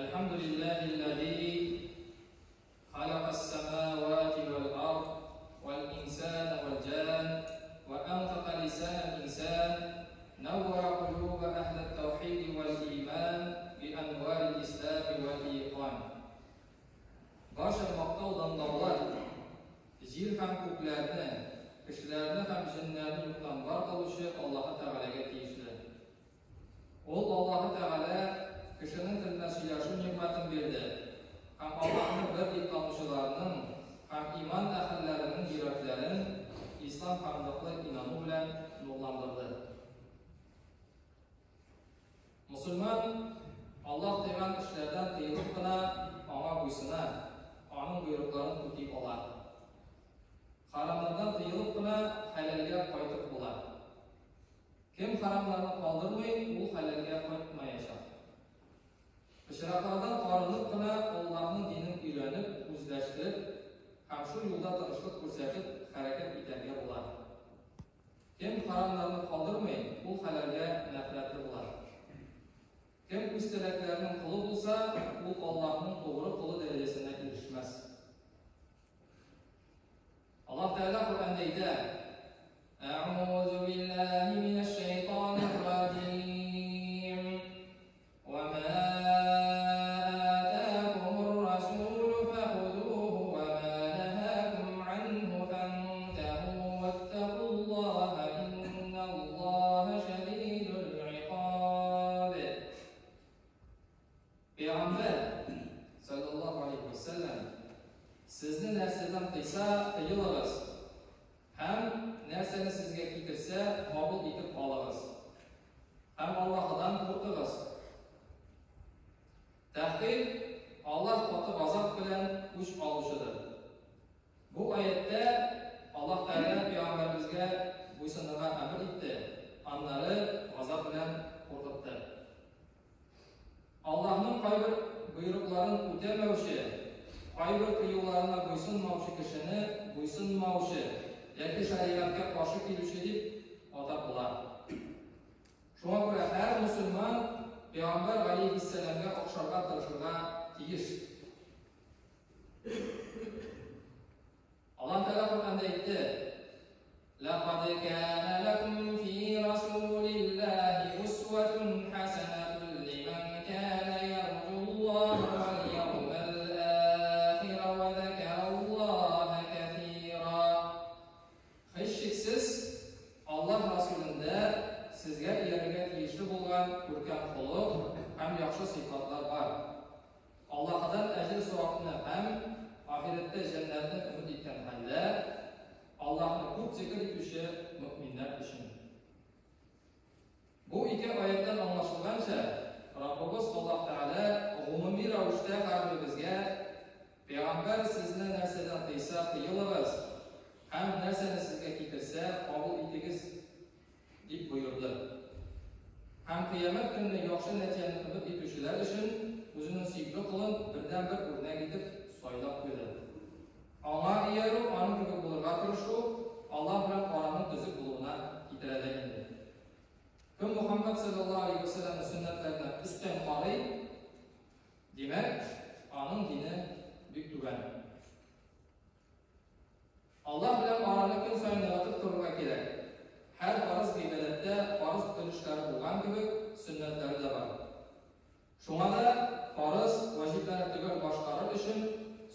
الحمد لله الذي خلق السماوات والأرض والإنسان والجان وأنطق لسان الإنسان نور قلوب أهل التوحيد والإيمان بأنوار الإسلام والإيقان. Barcha maqtov dandonlar yer ham ko'klarni, kishilarni ham jinnlarni yo'qdan bor qilishi Alloh taolaga tegishli. Alloh taola kishining tilini siylashi ne'matini berdi. Ham Allohning bir iqomishilarning, ham iymon ahllarining yuraklarini islom hamdaqli inonu bilan nurlantirdi. Musulmon Alloh degan ishlardan tiyilib qila, ona bo'ysuna, onun buyruqlarini o'tib oladi. Haromlardan tiyilib qila, halalga qaytib bo'ladi. Kim haromlarni qoldirmay, u halalga qaytmay yashaydi. Ishroqlardan qorinib qila, Allohning dinini o'rganib, o'zlashtirib, ham shu yo'lda tirishlik ko'rsatib, harakat etadigan bo'ladi. Kim haromlarni qoldirmay, u halalga nafratli bo'ladi. Kim o'z tilaklarining quli bo'lsa, u Allohning to'g'ri quli darajasiga erishmas. Alloh taolo Qur'onda aytadi: "A'udzu billahi minash shaytonir rojim. Va ma ataakumur rasul fakhudhuhu va ma nahakum anhu fantahu wattaqulloha innalloha shadidul iqab." Peygamber sallallohu alayhi vasallam sizni narsadan qilsa qilinglar. Ham narsani sizga keltirsa qabul etib olinglar. Ham Allohdan qo'rqinglar. Tahqiq Alloh qattiq g'azab bilan o'ch olishidir. Bu oyatda Alloh taolo payg'ambarimizga bo'ysunishga amr etdi. Onları g'azab bilan qo'rqitdi. Allohning qaybir buyruqlarini o'tamovchi, qaybir qiyuvlarına bo'ysunmovchi kishini bo'ysunmovchi yoki shariatga qarshi keluvchi deb atab bo'ladi. Shunga ko'ra har musulmon payg'ambar alayhissalomga o'xshashga tirishga tegish. Alloh taolo Qur'onda aytdi: "Laqad kana lakum fi rasulillahi uswatun hasanatun liman kana yarjulloha wal yawmal akhir wa zakaralloha katira." Hechshiksiz Alloh rasulida sizga erga tegishli bo'lgan ko'rkam xuluq ham yaxshi sifatlar bor. Allohdan ajr savobni ham oxiratda jannatni umid etgan holda Allohni ko'p zikr etuvchi mu'minlar uchun. Bu ikki oyatdan anlaşılgancha Rabbimiz Alloh taolo umumiy ravishda qalbimizga payg'ambar sizni narsadan qilsa qilinglar, ham narsani sizga keltirsa qabul etingiz deb buyurdi. Ham qiyomat kunida yaxshi natijani umid etuvchilar uchun o'zining suyukli qilib birdan bir o'rnak etib soylab qo'ydi. Ona iyaru onun gibi bulurga turuşu Allah bilan oramni tuzuk bulug'una yetiradi endi. Kim Muhammad sallallohu alayhi vasallamning sunnatlarini ustun qori, demak, onun dini buyuk tugan. Allah bilan orani kun sayin yaratib turishga kerak. Har farz ibodatda farz qilishlari bo'lgan gibi sunnatlari da bor. Shunga da farz vojiblarni tugal boshqarish uchun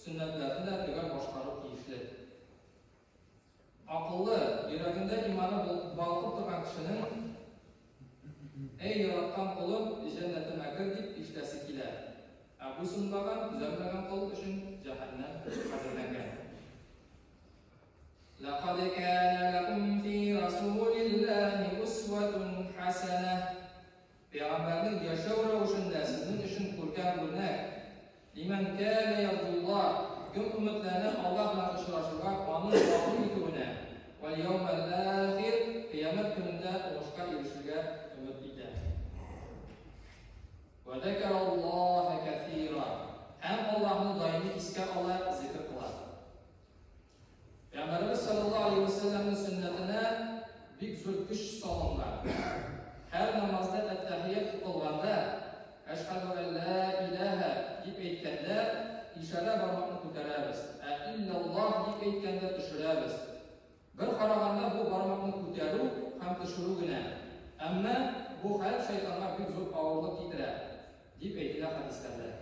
sünnetlerini de tugal boshqarib tegishli. Aqlli, yuragida iymoni balqib turgan kishining ey yaratgan qulim jannatga kir deb ishlasi keladi. Bu sunmagan, tuzalmagan qul uchun jahannam hazırlangan. Laqad kana lakum fi rasulillahi uswatun hasanah. Peygamberning yashav ravishida sizning uchun ko'rkam o'rnak. Liman kana yarjulloh, kim umidlarini Alloh bilan uchrashishga, onun qabul etuvini va yawmal akhir, qiyomat kunida boshqa erishishga umid etadi. Va zakaralloha katira, ham Allohni doimiy isga olib zikr qiladi. Payg'ambarimiz sallallohu alayhi vasallamning sunnatini bik zo'r kuch solingan. Her namazda at-tahiyyat qilganda Әшһәду ан ла илаһа дип әйткәндә ишара бармакны күтәрәбез. Иллаллах дип әйткәндә төшерәбез. Бер караганда бу бармакны күтәрү һәм төшерү генә. Әмма бу хәл шайтанга бик зур авырлык китерә дип әйтелә хадисләрдә.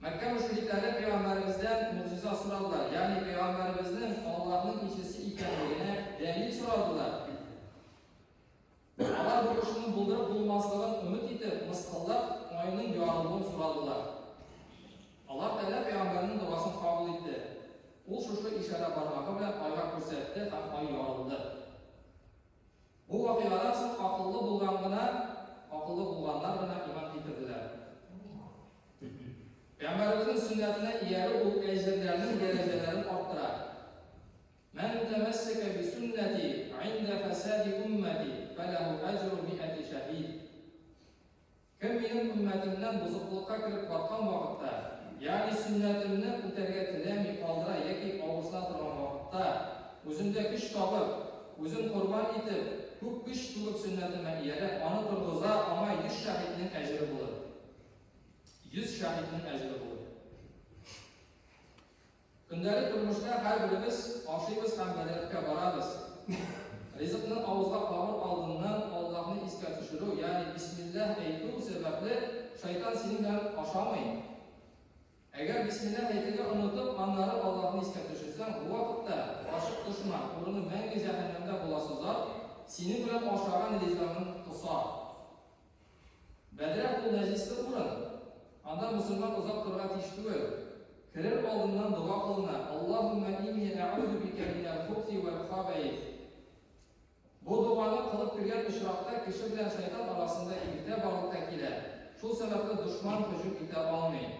Мәккә мөшрикләре Пәйгамбәребездән муҗиза сорадылар. Ягъни Пәйгамбәребезнең Аллаһның илчесе икәнлегенә дәлил сорадылар. Алар бу кешенең булдырып булмаслыгын өмет итеп, мыскыллап, айның ярылуын сорадылар. Аллаһ Тәгалә Пәйгамбәрнең дуасын кабул итте. Ул шушы ишара бармагы белән айга күрсәтте һәм ай ярылды. Бу вакыйгадан соң акыллы булганнар гына иман китерделәр. Peygamberimizin sünnetine iyeri ol ecderlerinin derecelerini arttırar. Men temesseke bi sünneti inde fesadi ümmeti felehu ecru mi'ati şehid. Kim benim ümmetimden bozukluğa kirip batkan vakitte, yani sünnetimden öterge tilemi kaldıra yeki avuzuna duran vakitte, özünde güç tapıp, özün kurban itip, çok güç bulup sünnetime iyeri, anı turguza ama 100 şehidinin ecri bulur. 100 şahidinin ecri olur. Gündəlik durmuşda hər birimiz aşıyız həm bədəlikə vararız. Rizqinin avuzda qabır aldığından Allah'ını iskə düşürü, yani Bismillah eytduğu səbəbli şeytan seninlə aşamayın. Əgər Bismillah eytilə unutup anları Allah'ını iskə düşürsən, bu vaxtda aşıq düşmə, uğrunu məngi cəhənnəmdə bulasızlar, seni bilən aşağın rizqinin qısar. Bədirək bu nəcisli uğrun. Anda Müslüman uzak durğa tiştüğü, kirir aldığından dua kılına, Allahümme inni e'udhu bike minel hubsi vel khabeyt. Bu duanı kılıp kirgen işrakta kişi bilen şeytan arasında ilgide bağlıkta kile. Şu sebeple düşman hücum ite almayın.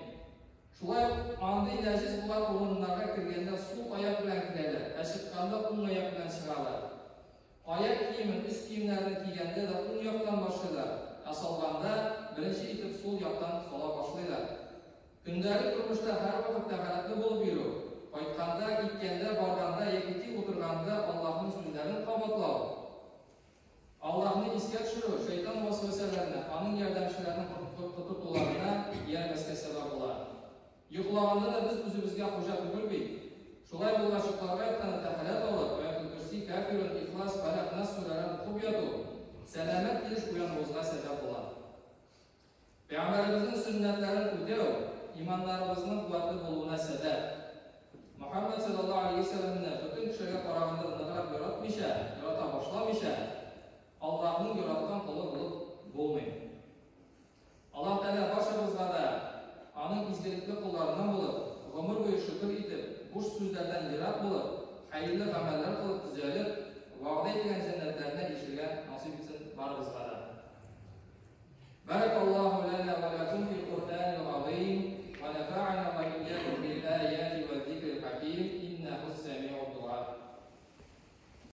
Şulay andı neciz bulan olunlarga kirgende su ayak bilen kireler, eşitkanda un ayak bilen çıkarlar. Ayak giyimin, üst giyimlerini giygende de un yaktan başlarlar. Asalganda birinci itip sol yaktan sola başlaylar. Gündəlik durmuşda hər vaxt təğərətli bulup yürü. Qayıtqanda, gitgəndə, barğanda, yekiti oturğanda Allah'ın sözlərini qabatlav. Allah'ını iskə düşürü, şeytan vasvəsələrinə, anın yərdəmşilərinin tuturtularına yerməskə səbəb olar. Yuxulağında da biz üzümüzgə xoca tübülbik. Şulay bulğaçıqlarga aytqanı təxələt olur. Ayatul Kürsi, Kafirun, İxlas, Fələq, Nas surələrini oxub yatı. Selamet giriş uyanmamızga sebep olan. Peygamberimizin sünnetlerini ödev, imanlarımızın kuvvetli bulduğuna sebep. Muhammed sallallahu aleyhi ve sellem'ine bütün kişiye kararında nıqraq yaratmışa, yarata başlamışa, Allah'ın yaratkan kulu bulup bulmayın. Allah Teala başımızga da anın izgelikli kullarından bulup, ömür boyu şükür itip, boş sözlerden yirak bulup, hayırlı ameller kılıp düzelip,